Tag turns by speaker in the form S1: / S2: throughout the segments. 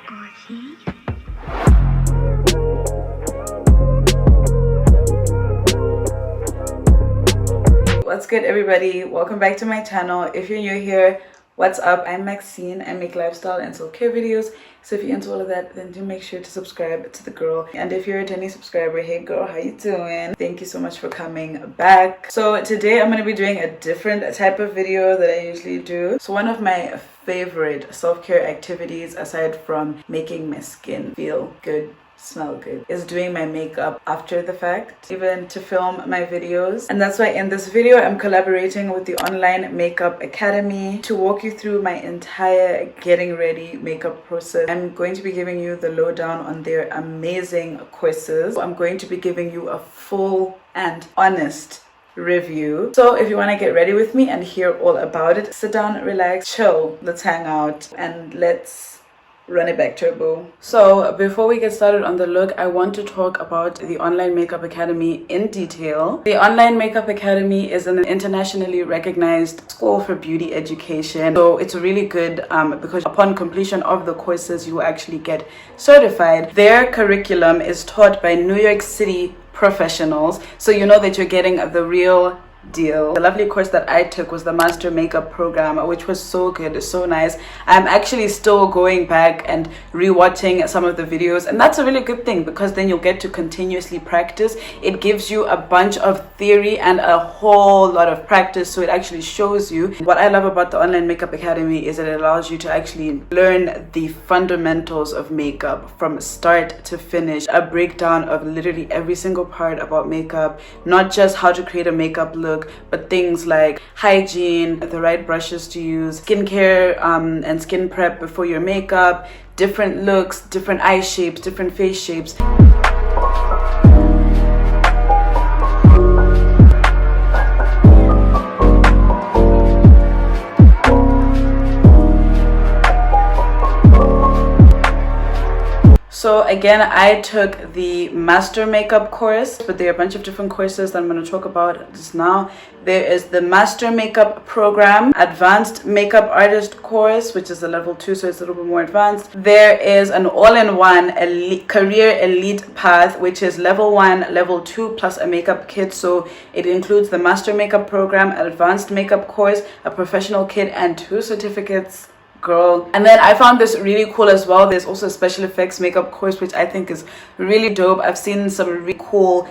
S1: What's good, everybody? Welcome back to my channel. If you're new here, what's up? I'm Maxine. I make lifestyle and self-care videos, so if you're into all of that, then do make sure to subscribe to the girl. And if you're a returning subscriber, hey girl, how you doing? Thank you so much for coming back. So today I'm going to be doing a different type of video that I usually do. So one of my favorite self-care activities, aside from making my skin feel good, smell good, is doing my makeup after the fact, even to film my videos. And that's why in this video I'm collaborating with the Online Makeup Academy to walk you through my entire getting ready makeup process. I'm going to be giving you the lowdown on their amazing courses. I'm going to be giving you a full and honest review. So if you want to get ready with me and hear all about it, sit down, relax, chill, let's hang out, and let's run it back turbo. So before we get started on the look, I want to talk about the Online Makeup Academy in detail. The Online Makeup Academy is an internationally recognized school for beauty education. So it's really good because upon completion of the courses, you actually get certified. Their curriculum is taught by New York City professionals, so you know that you're getting the real deal. The lovely course that I took was the Master Makeup Program, which was so good, so nice. I'm actually still going back and rewatching some of the videos, and that's a really good thing because then you'll get to continuously practice. It gives you a bunch of theory and a whole lot of practice, so it actually shows you. What I love about the Online Makeup Academy is that it allows you to actually learn the fundamentals of makeup from start to finish, a breakdown of literally every single part about makeup, not just how to create a makeup look, but things like hygiene, the right brushes to use, skincare and skin prep before your makeup, different looks, different eye shapes, different face shapes. So again, I took the Master Makeup course, but there are a bunch of different courses that I'm going to talk about just now. There is the Master Makeup Program, Advanced Makeup Artist course, which is a level 2, so it's a little bit more advanced. There is an all-in-one career elite path, which is level 1, level 2, plus a makeup kit. So it includes the Master Makeup Program, Advanced Makeup course, a professional kit, and 2 certificates. Girl. And then I found this really cool as well. There's also a special effects makeup course, which I think is really dope. I've seen some really cool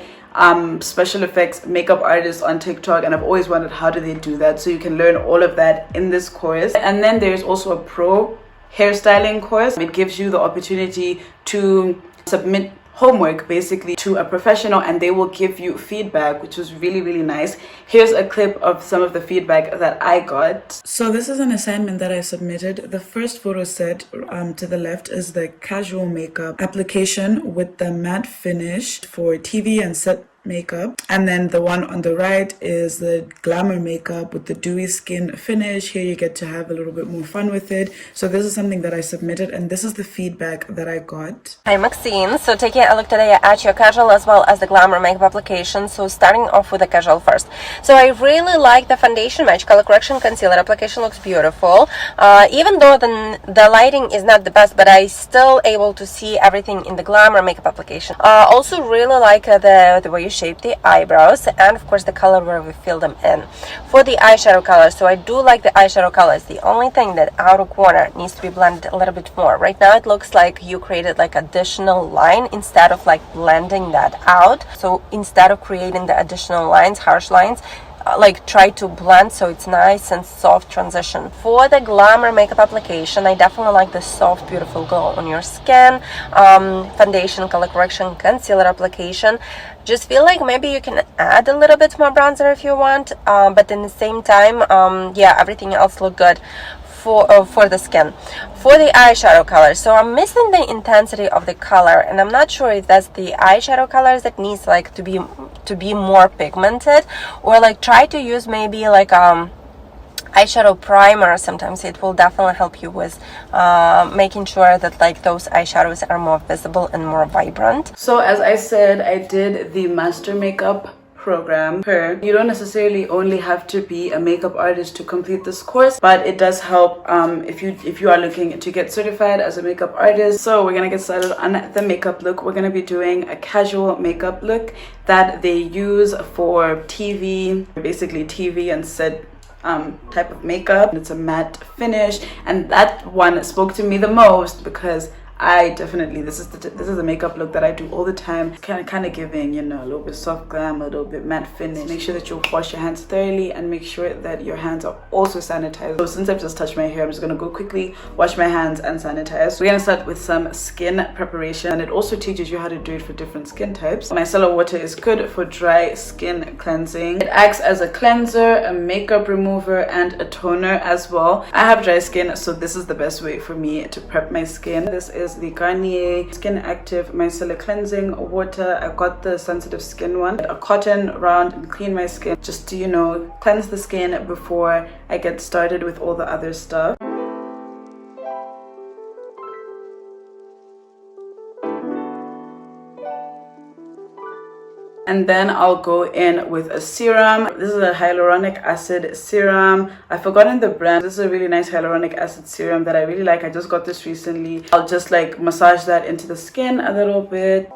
S1: special effects makeup artists on TikTok, and I've always wondered how do they do that. So you can learn all of that in this course. And then there's also a pro hairstyling course. It gives you the opportunity to submit homework basically to a professional, and they will give you feedback, which was really, really nice. Here's a clip of some of the feedback that I got. So this is an assignment that I submitted. The first photo set to the left is the casual makeup application with the matte finish for TV and set makeup, and then the one on the right is the glamour makeup with the dewy skin finish. Here you get to have a little bit more fun with it. So this is something that I submitted, and this is the feedback that I got.
S2: Hi Maxine, so taking a look today at your casual as well as the glamour makeup application. So starting off with the casual first. So I really like the foundation match color correction concealer application, looks beautiful. Even though the lighting is not the best, but I still able to see everything in the glamour makeup application. Also really like the way you shape the eyebrows, and of course the color where we fill them in. For the eyeshadow color, so I do like the eyeshadow colors. The only thing that outer corner needs to be blended a little bit more. Right now it looks like you created like additional line instead of like blending that out. So instead of creating the additional lines, harsh lines, like try to blend so it's nice and soft transition. For the glamour makeup application, I definitely like the soft beautiful glow on your skin. Foundation, color correction, concealer application, just feel like maybe you can add a little bit more bronzer if you want, but in the same time yeah, everything else look good for the skin. For the eyeshadow color, so I'm missing the intensity of the color, and I'm not sure if that's the eyeshadow colors that needs like to be more pigmented, or like try to use maybe like eyeshadow primer. Sometimes it will definitely help you with making sure that like those eyeshadows are more visible and more vibrant.
S1: So as I said, I did the Master Makeup program. You don't necessarily only have to be a makeup artist to complete this course, but it does help if you are looking to get certified as a makeup artist. So we're gonna get started on the makeup look. We're gonna be doing a casual makeup look that they use for TV, basically TV and set type of makeup. It's a matte finish, and that one spoke to me the most because I definitely, this is a makeup look that I do all the time. It's kind of giving, you know, a little bit soft glam, a little bit matte finish. Make sure that you wash your hands thoroughly and make sure that your hands are also sanitized. So since I've just touched my hair, I'm just gonna go quickly wash my hands and sanitize. We're gonna start with some skin preparation, and it also teaches you how to do it for different skin types. Micellar water is good for dry skin cleansing. It acts as a cleanser, a makeup remover, and a toner as well. I have dry skin, so this is the best way for me to prep my skin. This is the Garnier Skin Active Micellar Cleansing Water. I got the sensitive skin one. A cotton round and clean my skin just to, you know, cleanse the skin before I get started with all the other stuff. And then I'll go in with a serum. This is a hyaluronic acid serum. I've forgotten the brand. This is a really nice hyaluronic acid serum that I really like. I just got this recently. I'll just like massage that into the skin a little bit.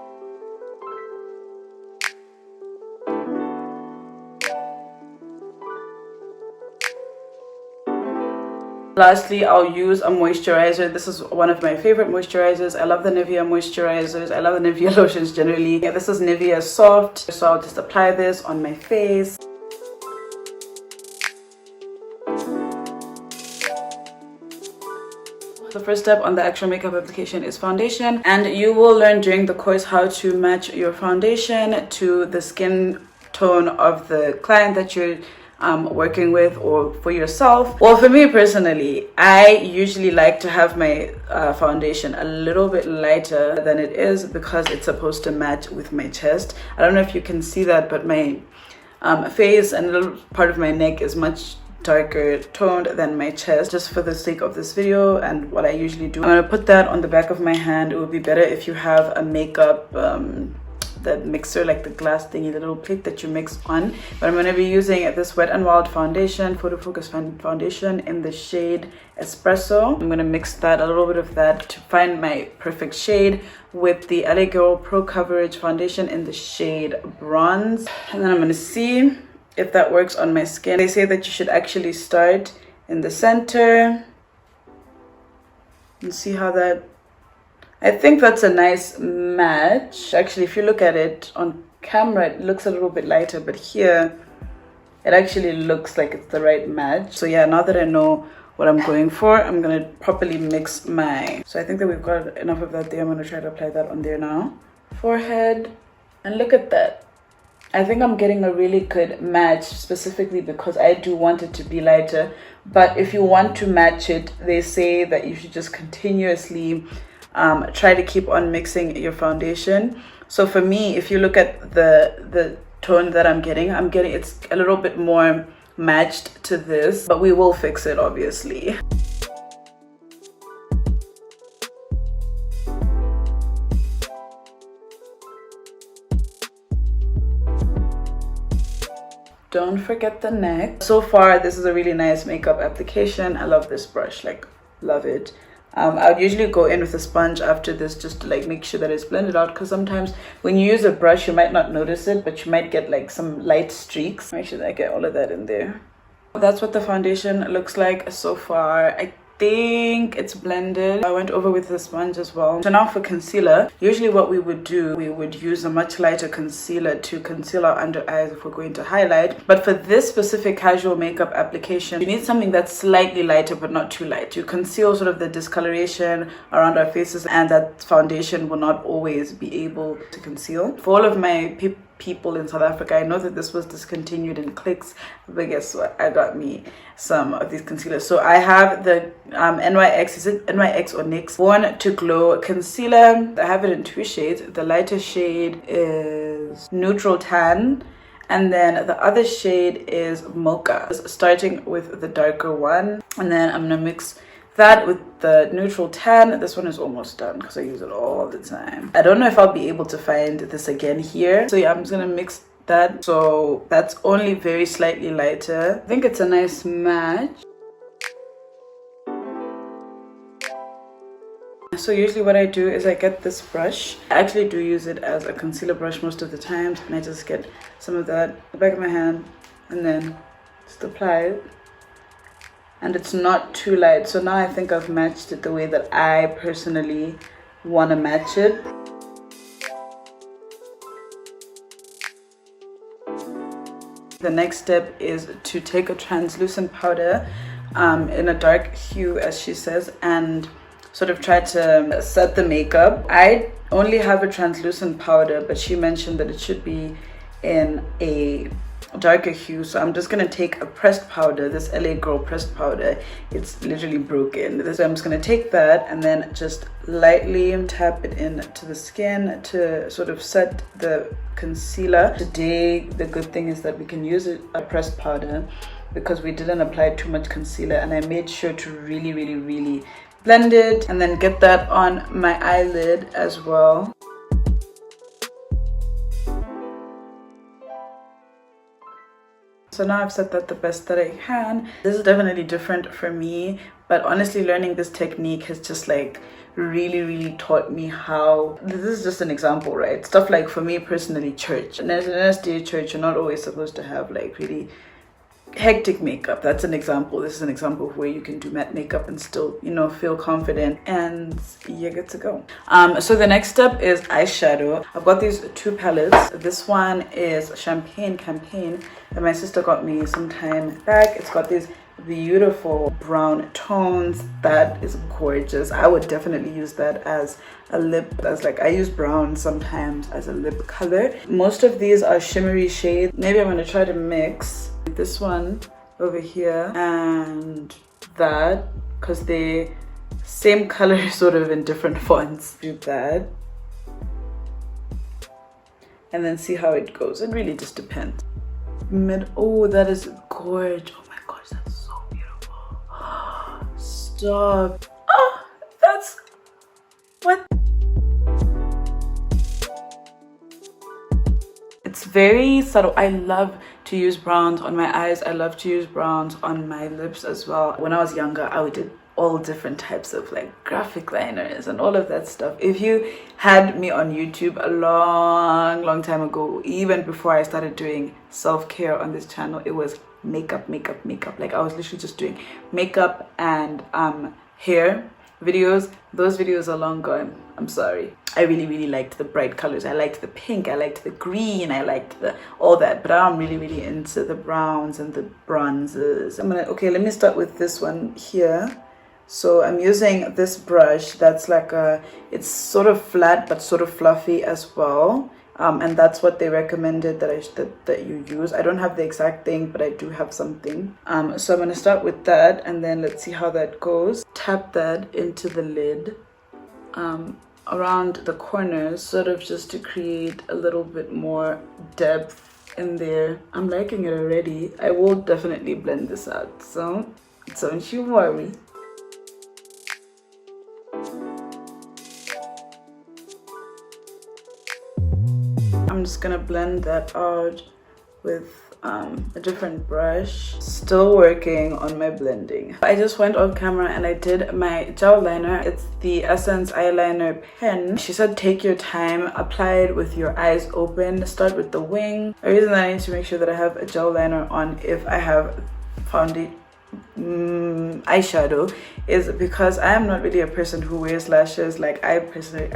S1: Lastly, I'll use a moisturizer. This is one of my favorite moisturizers. I love the Nivea moisturizers. I love the Nivea lotions generally. Yeah, this is Nivea Soft. So I'll just apply this on my face. The first step on the actual makeup application is foundation, and you will learn during the course how to match your foundation to the skin tone of the client that you're working with or for yourself. Well, for me personally, I usually like to have my foundation a little bit lighter than it is because it's supposed to match with my chest. I don't know if you can see that, but my face and a little part of my neck is much darker toned than my chest, just for the sake of this video and what I usually do. I'm gonna put that on the back of my hand. It would be better if you have a makeup that mixer, like the glass thingy, the little plate that you mix on. But I'm going to be using this Wet n Wild foundation, Photo Focus foundation in the shade Espresso. I'm going to mix that, a little bit of that, to find my perfect shade with the LA Girl Pro Coverage foundation in the shade Bronze. And then I'm going to see if that works on my skin. They say that you should actually start in the center and see how that, I think that's a nice match. Actually, if you look at it on camera, it looks a little bit lighter, but here it actually looks like it's the right match. So yeah, now that I know what I'm going for, I'm gonna properly mix my, so I think that we've got enough of that there. I'm gonna try to apply that on there now. Forehead, and look at that. I think I'm getting a really good match, specifically because I do want it to be lighter. But if you want to match it, they say that you should just continuously try to keep on mixing your foundation. So for me, if you look at the tone that I'm getting it's a little bit more matched to this, but we will fix it obviously. Don't forget the neck. So far, this is a really nice makeup application. I love this brush, like love it. I would usually go in with a sponge after this just to like make sure that it's blended out, because sometimes when you use a brush you might not notice it, but you might get like some light streaks. Make sure that I get all of that in there. That's what the foundation looks like so far. I think it's blended. I went over with the sponge as well. So now for concealer, usually what we would do, we would use a much lighter concealer to conceal our under eyes if we're going to highlight. But for this specific casual makeup application, you need something that's slightly lighter but not too light. You conceal sort of the discoloration around our faces, and that foundation will not always be able to conceal. For all of my people in South Africa, I know that this was discontinued in Clicks, but guess what? I got me some of these concealers. So I have the NYX, is it NYX or NYX Born to Glow concealer. I have it in two shades. The lighter shade is Neutral Tan, and then the other shade is Mocha. Starting with the darker one, and then I'm gonna mix that with the Neutral Tan. This one is almost done because I use it all the time. I don't know if I'll be able to find this again here. So yeah, I'm just gonna mix that, so that's only very slightly lighter. I think it's a nice match. So usually what I do is I get this brush. I actually do use it as a concealer brush most of the times, and I just get some of that the back of my hand and then just apply it. And it's not too light, so now I think I've matched it the way that I personally want to match it. The next step is to take a translucent powder in a dark hue, as she says, and sort of try to set the makeup. I only have a translucent powder, but she mentioned that it should be in a darker hue, so I'm just gonna take a pressed powder, this LA Girl pressed powder. It's literally broken, so I'm just gonna take that and then just lightly tap it into the skin to sort of set the concealer. Today the good thing is that we can use a pressed powder because we didn't apply too much concealer, and I made sure to really blend it and then get that on my eyelid as well. So now I've set that the best that I can. This is definitely different for me, but honestly learning this technique has just like really taught me how, this is just an example, right? Stuff like, for me personally, church. And as an SDA church, you're not always supposed to have like really hectic makeup. That's an example. This is an example of where you can do matte makeup and still, you know, feel confident, and you're good to go. So the next step is eyeshadow. I've got these two palettes. This one is Champagne Campaign that my sister got me some time back. It's got these beautiful brown tones. That is gorgeous. I would definitely use that as a lip, as like, I use brown sometimes as a lip color. Most of these are shimmery shades. Maybe I'm going to try to mix this one over here and that, because they same color sort of in different fonts. Do that and then see how it goes. It really just depends. Oh, that is gorgeous. Oh my gosh, that's so beautiful. Stop. Oh, that's what. It's very subtle. I love to use browns on my eyes. I love to use browns on my lips as well. When I was younger, I did all different types of like graphic liners and all of that stuff. If you had me on YouTube a long time ago, even before I started doing self-care on this channel, it was makeup. Like I was literally just doing makeup and hair videos. Those videos are long gone. I'm sorry. I really liked the bright colors. I liked the pink, I liked the green, I liked the all that, but I'm really into the browns and the bronzes. Okay, let me start with this one here. So I'm using this brush that's like it's sort of flat but sort of fluffy as well, and that's what they recommended that you use. I don't have the exact thing, but I do have something. So I'm going to start with that, and then let's see how that goes. Tap that into the lid around the corners, sort of just to create a little bit more depth in there. I'm liking it already. I will definitely blend this out, so don't you worry. I'm just gonna blend that out with a different brush. Still working on my blending. I just went off camera and I did my gel liner. It's the Essence eyeliner pen. She said take your time, apply it with your eyes open, start with the wing. The reason that I need to make sure that I have a gel liner on if I have foundation eyeshadow is because I am not really a person who wears lashes. Like I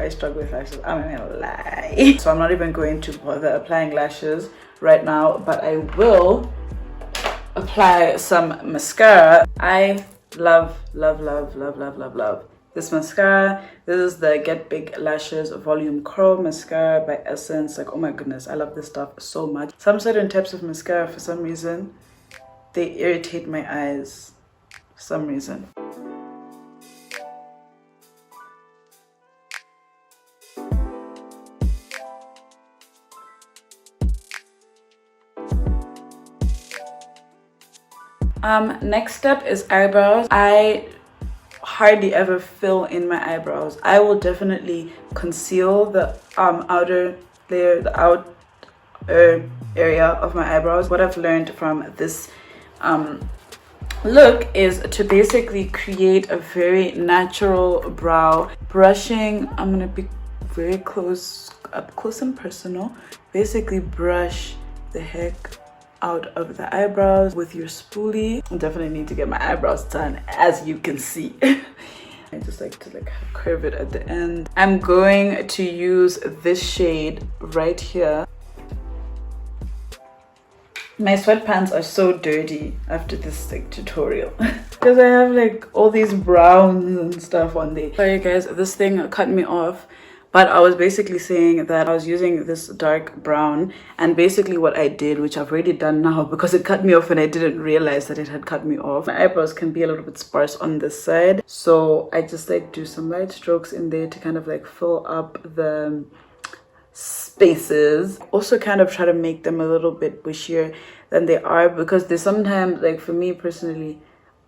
S1: struggle with lashes, I'm not gonna lie. So I'm not even going to bother applying lashes right now, but I will apply some mascara. I love this mascara. This is the Get Big Lashes Volume Curl Mascara by Essence. Like, oh my goodness, I love this stuff so much. Some certain types of mascara, for some reason, they irritate my eyes for some reason. Next step is eyebrows. I hardly ever fill in my eyebrows. I will definitely conceal the outer layer, the area of my eyebrows. What I've learned from this look is to basically create a very natural brow. Brushing, I'm gonna be very up close and personal. Basically brush the heck out of the eyebrows with your spoolie. I definitely need to get my eyebrows done, as you can see. I just like to curve it at the end. I'm going to use this shade right here. My sweatpants are so dirty after this tutorial because I have all these browns and stuff on there. Sorry guys, this thing cut me off, but I was basically saying that I was using this dark brown, and basically what I did, which I've already done now because it cut me off and I didn't realize that it had cut me off. My eyebrows can be a little bit sparse on this side, so I just do some light strokes in there to kind of fill up the spaces. Also kind of try to make them a little bit bushier than they are, because there's sometimes, for me personally,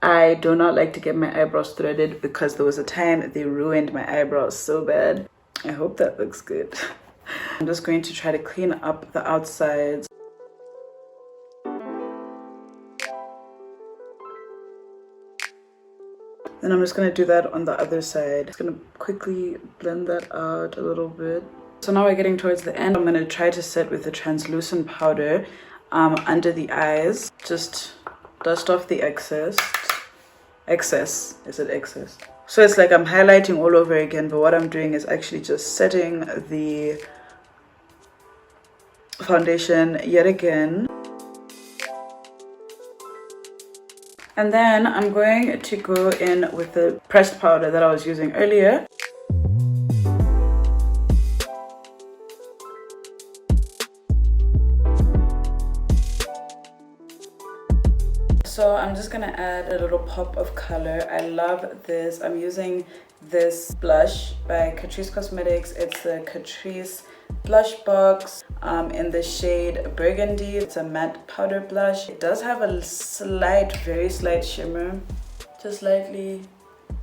S1: I do not like to get my eyebrows threaded, because there was a time they ruined my eyebrows so bad. I hope that looks good. I'm just going to try to clean up the outsides. Then I'm just going to do that on the other side. Just going to quickly blend that out a little bit. So now we're getting towards the end. I'm going to try to set with the translucent powder under the eyes. Just dust off the excess. Is it excess? So it's I'm highlighting all over again, but what I'm doing is actually just setting the foundation yet again. And then I'm going to go in with the pressed powder that I was using earlier. So I'm just gonna add a little pop of color. I love this. I'm using this blush by Catrice Cosmetics. It's the Catrice blush box in the shade Burgundy. It's a matte powder blush. It does have a very slight shimmer. Just lightly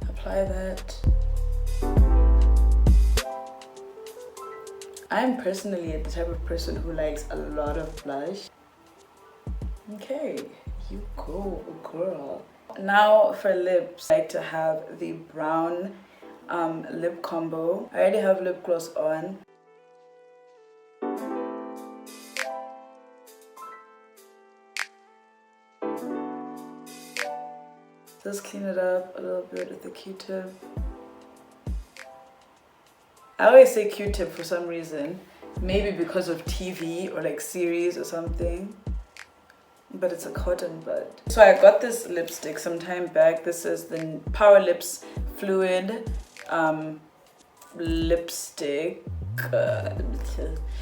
S1: apply that. I'm personally the type of person who likes a lot of blush. Okay. You go, girl. Now for lips, I like to have the brown lip combo. I already have lip gloss on. Just clean it up a little bit with the Q-tip. I always say Q-tip for some reason. Maybe because of TV or series or something. But it's a cotton bud. So I got this lipstick some time back. This is the Power Lips Fluid lipstick.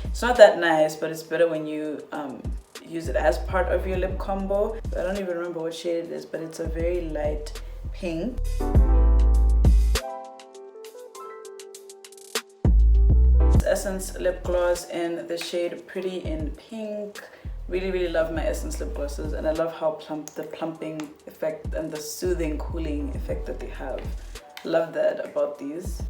S1: It's not that nice, but it's better when you use it as part of your lip combo. I don't even remember what shade it is, but it's a very light pink. Essence lip gloss in the shade Pretty in Pink. Really love my Essence lip glosses, and I love how the plumping effect and the soothing, cooling effect that they have. Love that about these.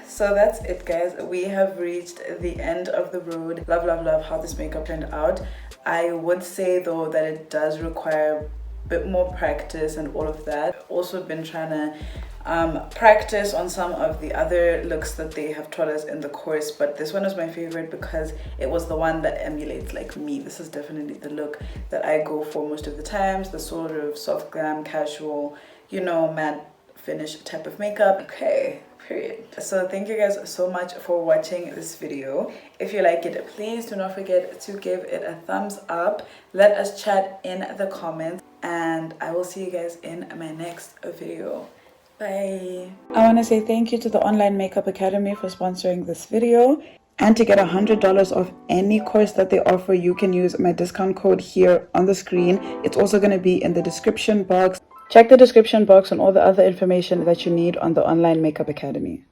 S1: So that's it, guys. We have reached the end of the road. Love how this makeup turned out. I would say though that it does require a bit more practice and all of that. I've also been trying to practice on some of the other looks that they have taught us in the course, but this one is my favorite because it was the one that emulates me. This is definitely the look that I go for most of the times, the sort of soft glam, casual, matte finish type of makeup. Okay, period. So thank you guys so much for watching this video. If you like it, please do not forget to give it a thumbs up. Let us chat in the comments, and I will see you guys in my next video. Bye. I want to say thank you to the Online Makeup Academy for sponsoring this video. And to get $100 off any course that they offer, you can use my discount code here on the screen. It's also going to be in the description box. Check the description box on all the other information that you need on the Online Makeup Academy.